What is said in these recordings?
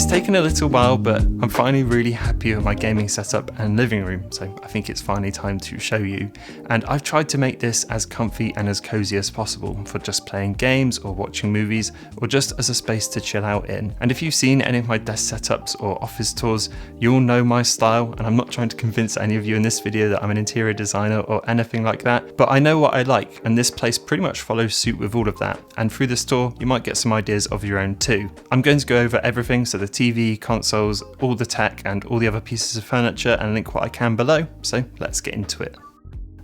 taken a little while, but I'm finally really happy with my gaming setup and living room, so I think it's finally time to show you. And I've tried to make this as comfy and as cozy as possible for just playing games or watching movies, or just as a space to chill out in. And if you've seen any of my desk setups or office tours, you'll know my style, and I'm not trying to convince any of you in this video that I'm an interior designer or anything like that, but I know what I like, and this place pretty much follows suit with all of that. And through this tour, you might get some ideas of your own too. I'm going to go over everything, so the TV, consoles, all the tech, and all the other pieces of furniture, and link what I can below, so let's get into it.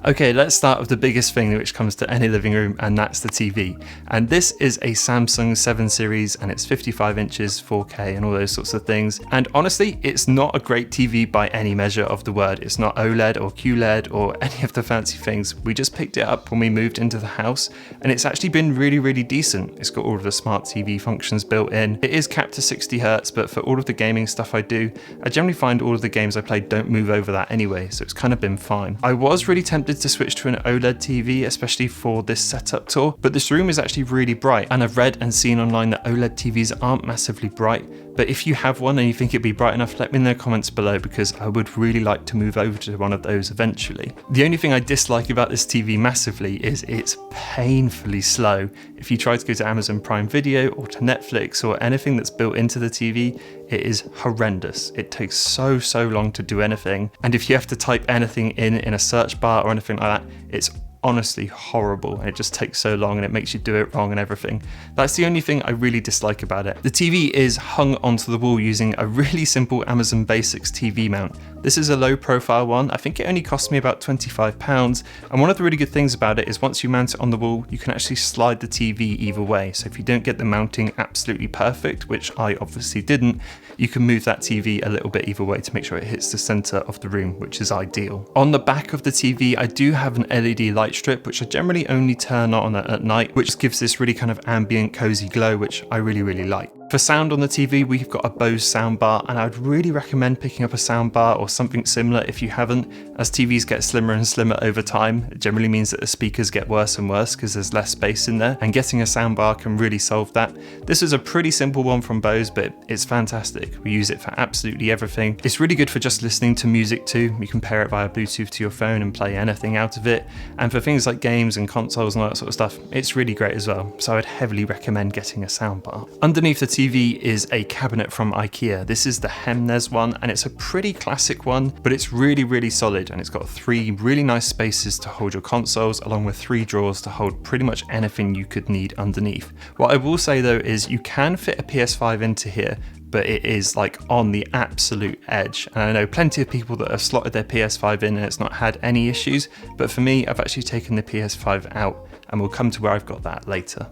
Okay, let's start with the biggest thing which comes to any living room, and that's the TV. And this is a Samsung 7 series, and it's 55 inches, 4K, and all those sorts of things. And honestly, it's not a great TV by any measure of the word. It's not OLED or QLED or any of the fancy things. We just picked it up when we moved into the house, and it's actually been really, really decent. It's got all of the smart TV functions built in. It is capped to 60 Hz, but for all of the gaming stuff I do, I generally find all of the games I play don't move over that anyway, so it's kind of been fine. I was really tempted to switch to an OLED TV, especially for this setup tour, but this room is actually really bright, and I've read and seen online that OLED TVs aren't massively bright. But if you have one and you think it'd be bright enough, let me know in the comments below, because I would really like to move over to one of those eventually. The only thing I dislike about this TV massively is it's painfully slow. If you try to go to Amazon Prime Video or to Netflix or anything that's built into the TV, it is horrendous. It takes so long to do anything. And if you have to type anything in a search bar or anything like that, it's honestly horrible, and it just takes so long and it makes you do it wrong and everything. That's the only thing I really dislike about it. The TV is hung onto the wall using a really simple Amazon Basics TV mount. This is a low profile one. I think it only cost me about £25, and one of the really good things about it is once you mount it on the wall, you can actually slide the TV either way. So if you don't get the mounting absolutely perfect, which I obviously didn't, you can move that TV a little bit either way to make sure it hits the center of the room, which is ideal. On the back of the TV, I do have an LED light strip, which I generally only turn on at night, which gives this really kind of ambient, cozy glow, which I really like. For sound on the TV, we've got a Bose soundbar, and I would really recommend picking up a soundbar or something similar if you haven't. As TVs get slimmer and slimmer over time, it generally means that the speakers get worse and worse because there's less space in there, and getting a soundbar can really solve that. This is a pretty simple one from Bose, but it's fantastic. We use it for absolutely everything. It's really good for just listening to music too. You can pair it via Bluetooth to your phone and play anything out of it. And for things like games and consoles and all that sort of stuff, it's really great as well. So I'd heavily recommend getting a soundbar. Underneath the TV is a cabinet from IKEA. This is the Hemnes one, and it's a pretty classic one, but it's really solid, and it's got 3 really nice spaces to hold your consoles, along with 3 drawers to hold pretty much anything you could need underneath. What I will say though is you can fit a PS5 into here, but it is like on the absolute edge. And I know plenty of people that have slotted their PS5 in and it's not had any issues, but for me, I've actually taken the PS5 out, and we'll come to where I've got that later.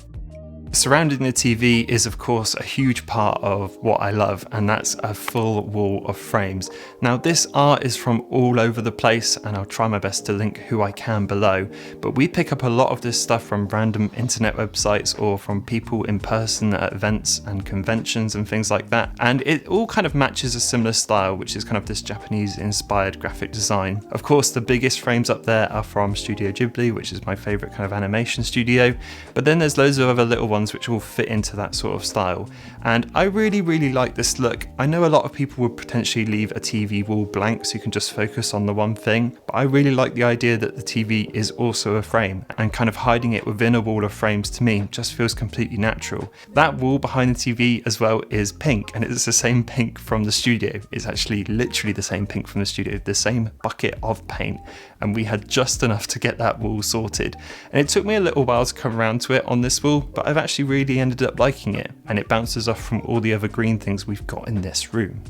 Surrounding the TV is of course a huge part of what I love, and that's a full wall of frames. Now this art is from all over the place, and I'll try my best to link who I can below, but we pick up a lot of this stuff from random internet websites or from people in person at events and conventions and things like that, and it all kind of matches a similar style, which is kind of this Japanese inspired graphic design. Of course the biggest frames up there are from Studio Ghibli, which is my favourite kind of animation studio, but then there's loads of other little ones which all fit into that sort of style, and I really like this look. I know a lot of people would potentially leave a TV wall blank so you can just focus on the one thing, but I really like the idea that the TV is also a frame, and kind of hiding it within a wall of frames to me just feels completely natural. That wall behind the TV as well is pink, and it's the same pink from the studio. It's actually literally the same pink from the studio, the same bucket of paint, and we had just enough to get that wall sorted. And it took me a little while to come around to it on this wall, but I've actually really ended up liking it, and it bounces off from all the other green things we've got in this room.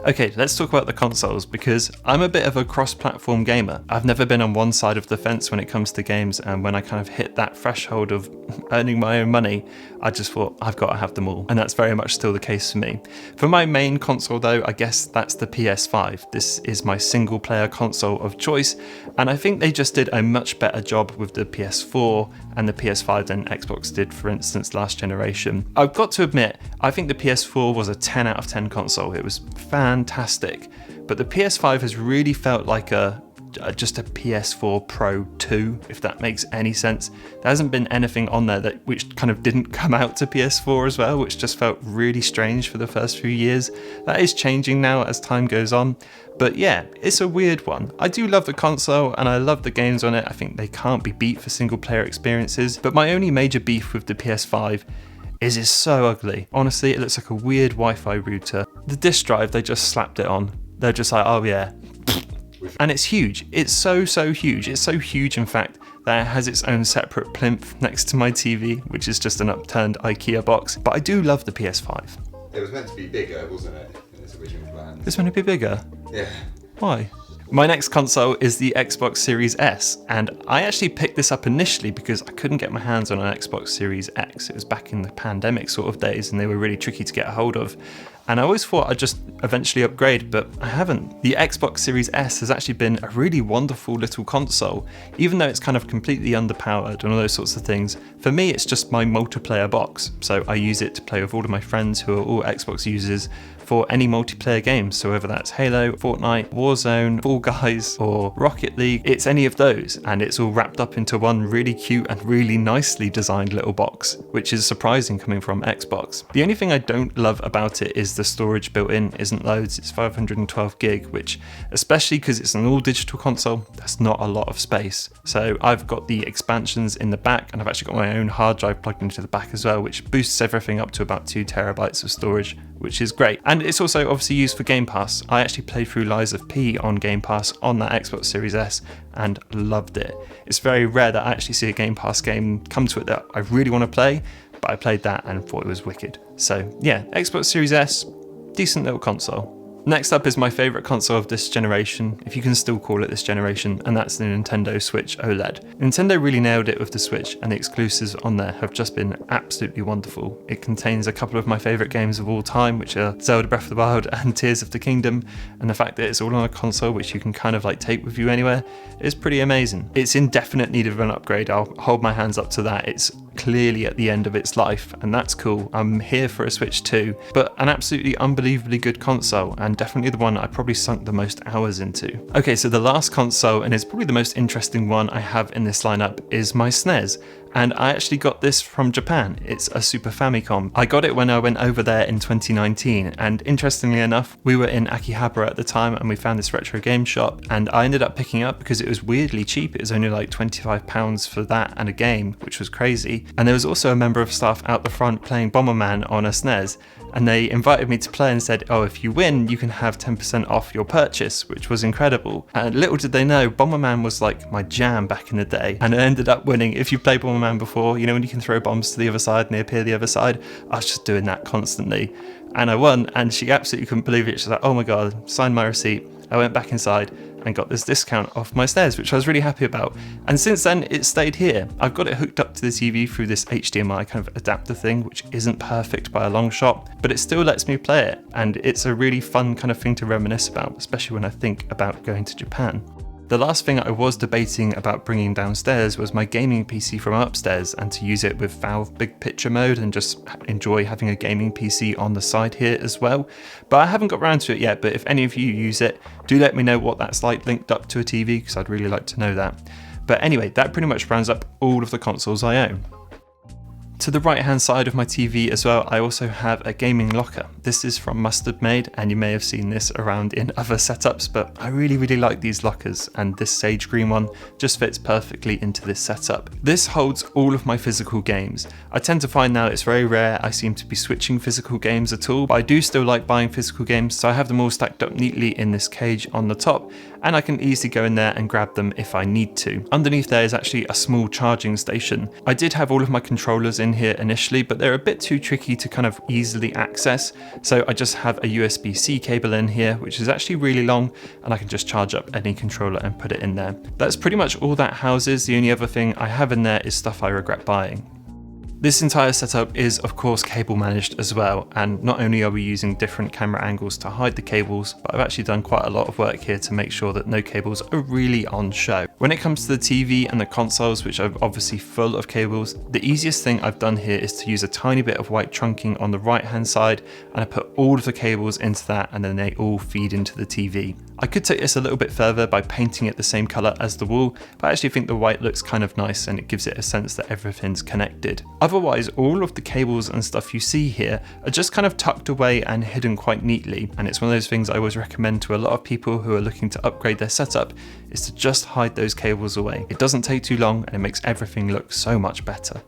Okay, let's talk about the consoles, because I'm a bit of a cross-platform gamer. I've never been on one side of the fence when it comes to games, and when I kind of hit that threshold of earning my own money, I just thought I've got to have them all, and that's very much still the case for me. For my main console though, I guess that's the PS5. This is my single player console of choice, and I think they just did a much better job with the PS4 and the PS5 than Xbox did, for instance, last generation. I've got to admit, I think the PS4 was a 10 out of 10 console. It was fantastic, but the PS5 has really felt like a just a PS4 Pro 2, if that makes any sense. There hasn't been anything on there which kind of didn't come out to PS4 as well, which just felt really strange for the first few years. That is changing now as time goes on. But yeah, it's a weird one. I do love the console and I love the games on it. I think they can't be beat for single player experiences. But my only major beef with the PS5 is it's so ugly. Honestly, it looks like a weird Wi-Fi router. The disk drive, they just slapped it on. They're just like, oh yeah. And it's huge. It's so huge. It's so huge, in fact, that it has its own separate plinth next to my TV, which is just an upturned IKEA box. But I do love the PS5. It was meant to be bigger, wasn't it, in its original plans? It's meant to be bigger? Yeah. Why? My next console is the Xbox Series S, and I actually picked this up initially because I couldn't get my hands on an Xbox Series X. It was back in the pandemic sort of days and they were really tricky to get a hold of. And I always thought I'd just eventually upgrade, but I haven't. The Xbox Series S has actually been a really wonderful little console, even though it's kind of completely underpowered and all those sorts of things. For me, it's just my multiplayer box, so I use it to play with all of my friends who are all Xbox users for any multiplayer games. So whether that's Halo, Fortnite, Warzone, Fall Guys, or Rocket League, it's any of those, and it's all wrapped up into one really cute and really nicely designed little box, which is surprising coming from Xbox. The only thing I don't love about it is the storage built in isn't loads. It's 512 gig, which, especially because it's an all digital console, that's not a lot of space. So I've got the expansions in the back, and I've actually got my own hard drive plugged into the back as well, which boosts everything up to about 2 terabytes of storage, which is great. And it's also obviously used for Game Pass. I actually played through Lies of P on Game Pass on that Xbox Series S and loved it. It's very rare that I actually see a Game Pass game come to it that I really want to play, but I played that and thought it was wicked. So yeah, Xbox Series S, decent little console. Next up is my favourite console of this generation, if you can still call it this generation, and that's the Nintendo Switch OLED. Nintendo really nailed it with the Switch, and the exclusives on there have just been absolutely wonderful. It contains a couple of my favourite games of all time, which are Zelda Breath of the Wild and Tears of the Kingdom, and the fact that it's all on a console which you can kind of like take with you anywhere is pretty amazing. It's in definite need of an upgrade, I'll hold my hands up to that. It's clearly at the end of its life, and that's cool. I'm here for a Switch 2, but an absolutely unbelievably good console, and definitely the one I probably sunk the most hours into. Okay, so the last console, and it's probably the most interesting one I have in this lineup, is my SNES. And I actually got this from Japan. It's a Super Famicom. I got it when I went over there in 2019, and interestingly enough, we were in Akihabara at the time and we found this retro game shop, and I ended up picking it up because it was weirdly cheap. It was only like £25 for that and a game, which was crazy. And there was also a member of staff out the front playing Bomberman on a SNES, and they invited me to play and said, oh, if you win, you can have 10% off your purchase, which was incredible. And little did they know, Bomberman was like my jam back in the day, and I ended up winning. If you played Bomberman before, you know when you can throw bombs to the other side and they appear the other side, I was just doing that constantly. And I won, and she absolutely couldn't believe it. She's like, oh my god, sign my receipt. I went back inside and got this discount off my SNES, which I was really happy about. And since then, it stayed here. I've got it hooked up to the TV through this HDMI kind of adapter thing, which isn't perfect by a long shot, but it still lets me play it. And it's a really fun kind of thing to reminisce about, especially when I think about going to Japan. The last thing I was debating about bringing downstairs was my gaming PC from upstairs, and to use it with Valve Big Picture mode and just enjoy having a gaming PC on the side here as well. But I haven't got around to it yet, but if any of you use it, do let me know what that's like linked up to a TV, because I'd really like to know that. But anyway, that pretty much rounds up all of the consoles I own. To the right hand side of my TV as well, I also have a gaming locker. This is from Mustard Made, and you may have seen this around in other setups, but I really like these lockers, and this sage green one just fits perfectly into this setup. This holds all of my physical games. I tend to find now it's very rare I seem to be switching physical games at all, but I do still like buying physical games, so I have them all stacked up neatly in this cage on the top, and I can easily go in there and grab them if I need to. Underneath there is actually a small charging station. I did have all of my controllers in here initially, but they're a bit too tricky to kind of easily access, so I just have a USB-C cable in here, which is actually really long, and I can just charge up any controller and put it in there. That's pretty much all that houses. The only other thing I have in there is stuff I regret buying. This entire setup is of course cable managed as well, and not only are we using different camera angles to hide the cables, but I've actually done quite a lot of work here to make sure that no cables are really on show. When it comes to the TV and the consoles, which are obviously full of cables, the easiest thing I've done here is to use a tiny bit of white trunking on the right hand side, and I put all of the cables into that, and then they all feed into the TV. I could take this a little bit further by painting it the same colour as the wall, but I actually think the white looks kind of nice and it gives it a sense that everything's connected. Otherwise, all of the cables and stuff you see here are just kind of tucked away and hidden quite neatly, and it's one of those things I always recommend to a lot of people who are looking to upgrade their setup, is to just hide those cables away. It doesn't take too long and it makes everything look so much better.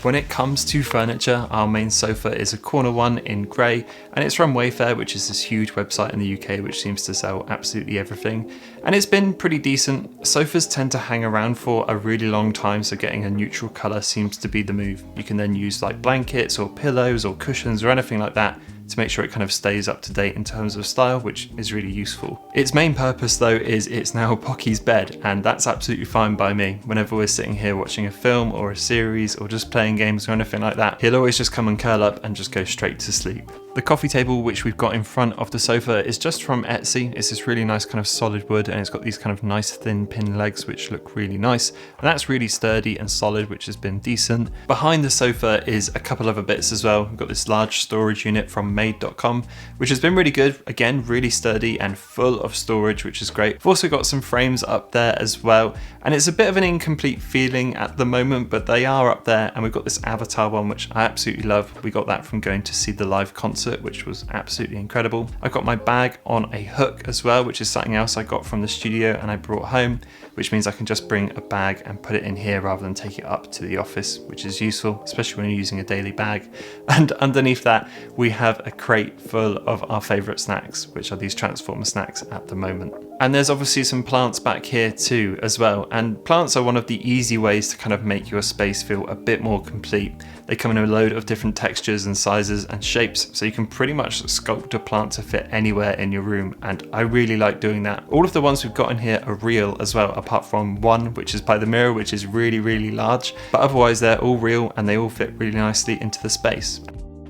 When it comes to furniture, our main sofa is a corner one in grey, and it's from Wayfair, which is this huge website in the UK which seems to sell absolutely everything. And it's been pretty decent. Sofas tend to hang around for a really long time, so getting a neutral colour seems to be the move. You can then use like blankets or pillows or cushions or anything like that to make sure it kind of stays up to date in terms of style, which is really useful. Its main purpose though is it's now Pocky's bed, and that's absolutely fine by me. Whenever we're sitting here watching a film or a series or just playing games or anything like that, he'll always just come and curl up and just go straight to sleep. The coffee table which we've got in front of the sofa is just from Etsy. It's this really nice kind of solid wood, and it's got these kind of nice thin pin legs which look really nice, and that's really sturdy and solid, which has been decent. Behind the sofa is a couple other bits as well. We've got this large storage unit from made.com which has been really good, again really sturdy and full of storage, which is great. We've also got some frames up there as well, and it's a bit of an incomplete feeling at the moment, but they are up there. And we've got this Avatar one which I absolutely love. We got that from going to see the live concert, which was absolutely incredible. I got my bag on a hook as well, which is something else I got from the studio and I brought home, which means I can just bring a bag and put it in here rather than take it up to the office, which is useful, especially when you're using a daily bag. And underneath that, we have a crate full of our favourite snacks, which are these Transformer snacks at the moment. And there's obviously some plants back here too as well, and plants are one of the easy ways to kind of make your space feel a bit more complete. They come in a load of different textures and sizes and shapes, so you can pretty much sculpt a plant to fit anywhere in your room, and I really like doing that. All of the ones we've got in here are real as well, apart from one which is by the mirror, which is really large, but otherwise they're all real and they all fit really nicely into the space.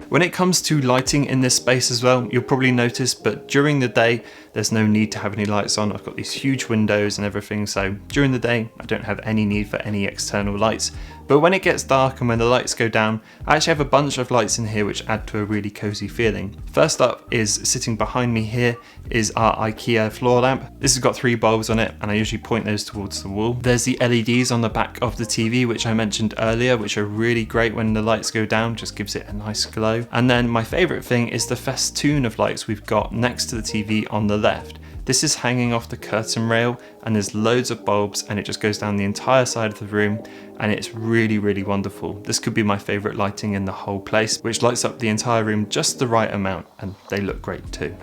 When it comes to lighting in this space as well, you'll probably notice, but during the day, there's no need to have any lights on. I've got these huge windows and everything, so during the day, I don't have any need for any external lights. But when it gets dark and when the lights go down, I actually have a bunch of lights in here which add to a really cozy feeling. First up is sitting behind me here is our IKEA floor lamp. This has got 3 bulbs on it, and I usually point those towards the wall. There's the LEDs on the back of the TV, which I mentioned earlier, which are really great when the lights go down, just gives it a nice glow. And then my favorite thing is the festoon of lights we've got next to the TV on the left. This is hanging off the curtain rail, and there's loads of bulbs, and it just goes down the entire side of the room, and it's really wonderful. This could be my favorite lighting in the whole place, which lights up the entire room just the right amount, and they look great too.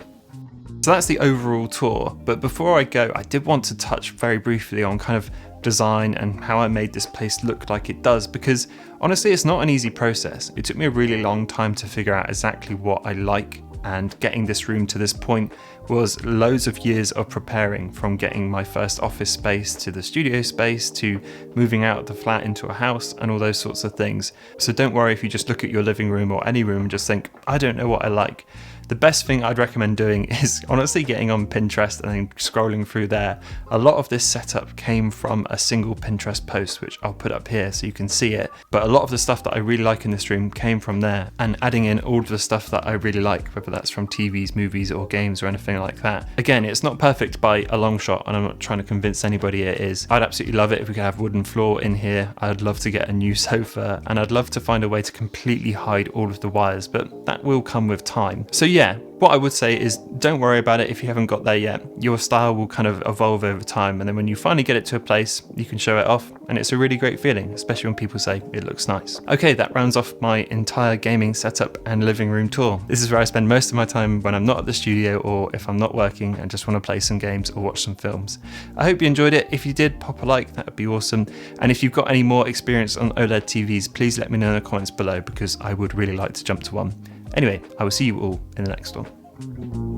So that's the overall tour, but before I go, I did want to touch very briefly on kind of design and how I made this place look like it does, because honestly it's not an easy process. It took me a really long time to figure out exactly what I like, and getting this room to this point was loads of years of preparing, from getting my first office space to the studio space to moving out of the flat into a house and all those sorts of things. So don't worry if you just look at your living room or any room and just think, I don't know what I like. The best thing I'd recommend doing is honestly getting on Pinterest and then scrolling through there. A lot of this setup came from a single Pinterest post, which I'll put up here so you can see it. But a lot of the stuff that I really like in this room came from there, and adding in all of the stuff that I really like, whether that's from TVs, movies or games or anything like that. Again, it's not perfect by a long shot, and I'm not trying to convince anybody it is. I'd absolutely love it if we could have wooden floor in here. I'd love to get a new sofa, and I'd love to find a way to completely hide all of the wires, but that will come with time. So yeah, what I would say is don't worry about it if you haven't got there yet. Your style will kind of evolve over time, and then when you finally get it to a place, you can show it off, and it's a really great feeling, especially when people say it looks nice. Okay, that rounds off my entire gaming setup and living room tour. This is where I spend most of my time when I'm not at the studio, or if I'm not working and just want to play some games or watch some films. I hope you enjoyed it. If you did, pop a like, that would be awesome. And if you've got any more experience on OLED TVs, please let me know in the comments below, because I would really like to jump to one. Anyway, I will see you all in the next one.